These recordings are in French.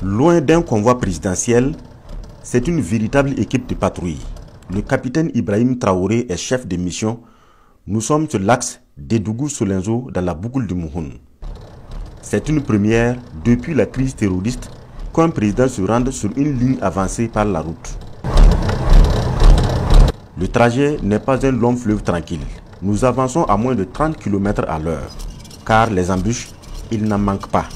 Loin d'un convoi présidentiel, c'est une véritable équipe de patrouille. Le capitaine Ibrahim Traoré est chef de mission. Nous sommes sur l'axe Dédougou-Solenzo dans la boucle de Mouhoun. C'est une première depuis la crise terroriste qu'un président se rende sur une ligne avancée par la route. Le trajet n'est pas un long fleuve tranquille. Nous avançons à moins de 30 km à l'heure, car les embûches, il n'en manque pas.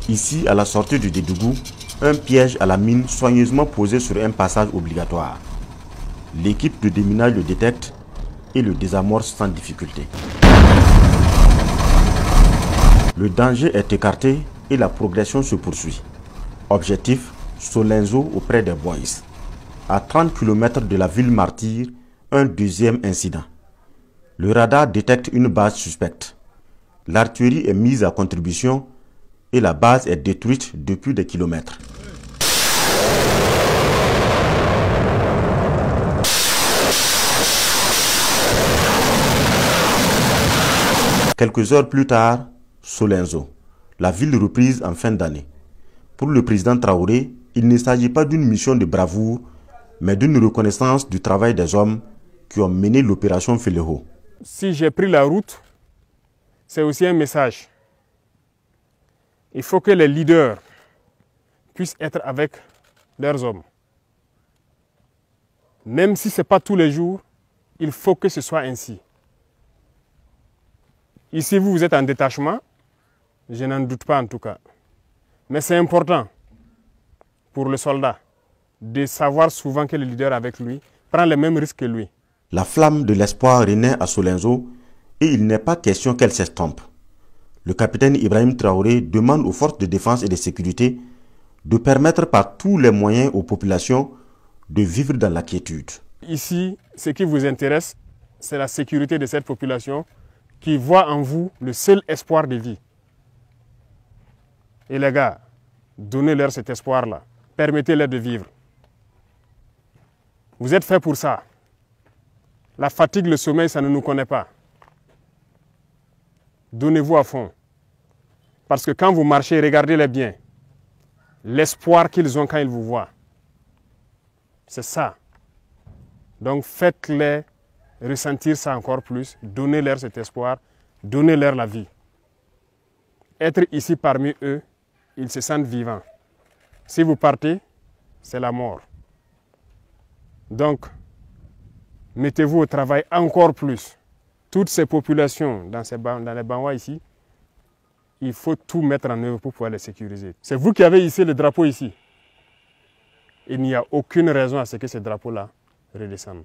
Ici, à la sortie du Dédougou, un piège à la mine soigneusement posé sur un passage obligatoire. L'équipe de déminage le détecte et le désamorce sans difficulté. Le danger est écarté et la progression se poursuit. Objectif, Solenzo auprès des Boys. À 30 km de la ville martyre, un deuxième incident. Le radar détecte une base suspecte. L'artillerie est mise à contribution et la base est détruite depuis des kilomètres. Quelques heures plus tard, Solenzo, la ville reprise en fin d'année. Pour le président Traoré, il ne s'agit pas d'une mission de bravoure, mais d'une reconnaissance du travail des hommes qui ont mené l'opération Feleho. Si j'ai pris la route, c'est aussi un message. Il faut que les leaders puissent être avec leurs hommes. Même si ce n'est pas tous les jours, il faut que ce soit ainsi. Ici, vous êtes en détachement, je n'en doute pas en tout cas. Mais c'est important pour le soldat de savoir souvent que le leader avec lui prend les mêmes risques que lui. La flamme de l'espoir renaît à Solenzo et il n'est pas question qu'elle s'estompe. Le capitaine Ibrahim Traoré demande aux forces de défense et de sécurité de permettre par tous les moyens aux populations de vivre dans la quiétude. Ici, ce qui vous intéresse, c'est la sécurité de cette population qui voit en vous le seul espoir de vie. Et les gars, donnez-leur cet espoir-là. Permettez-leur de vivre. Vous êtes faits pour ça. La fatigue, le sommeil, ça ne nous connaît pas. Donnez-vous à fond. Parce que quand vous marchez, regardez-les bien. L'espoir qu'ils ont quand ils vous voient. C'est ça. Donc faites-les ressentir ça encore plus. Donnez-leur cet espoir. Donnez-leur la vie. Être ici parmi eux, ils se sentent vivants. Si vous partez, c'est la mort. Donc, mettez-vous au travail encore plus. Toutes ces populations dans les Banwa ici, il faut tout mettre en œuvre pour pouvoir les sécuriser. C'est vous qui avez ici le drapeau ici. Il n'y a aucune raison à ce que ce drapeau-là redescende.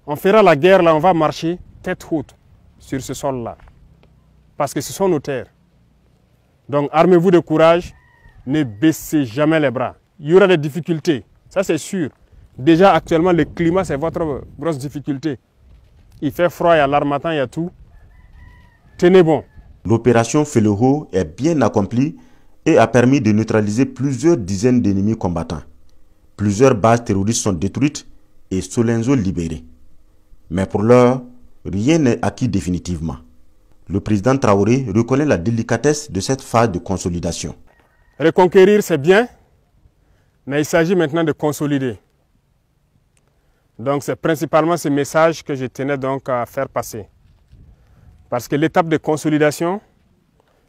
On fera la guerre là, on va marcher tête haute sur ce sol-là. Parce que ce sont nos terres. Donc armez-vous de courage, ne baissez jamais les bras. Il y aura des difficultés, ça c'est sûr. Déjà actuellement le climat c'est votre grosse difficulté. Il fait froid, il y a l'harmattan, il y a tout. Tenez bon. L'opération Feleho est bien accomplie et a permis de neutraliser plusieurs dizaines d'ennemis combattants. Plusieurs bases terroristes sont détruites et Solenzo libéré. Mais pour l'heure, rien n'est acquis définitivement. Le président Traoré reconnaît la délicatesse de cette phase de consolidation. Reconquérir, c'est bien, mais il s'agit maintenant de consolider. Donc c'est principalement ce message que je tenais donc à faire passer. Parce que l'étape de consolidation,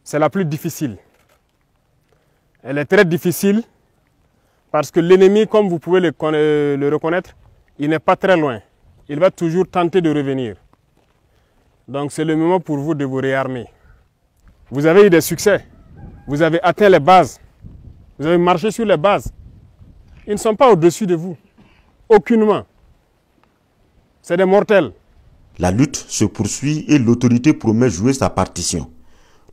c'est la plus difficile. Elle est très difficile parce que l'ennemi, comme vous pouvez le reconnaître, il n'est pas très loin. Il va toujours tenter de revenir. Donc c'est le moment pour vous de vous réarmer. Vous avez eu des succès. Vous avez atteint les bases. Vous avez marché sur les bases. Ils ne sont pas au-dessus de vous. Aucunement. C'est des mortels. La lutte se poursuit et l'autorité promet jouer sa partition.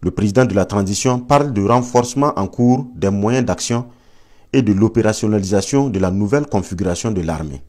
Le président de la transition parle de renforcement en cours des moyens d'action et de l'opérationnalisation de la nouvelle configuration de l'armée.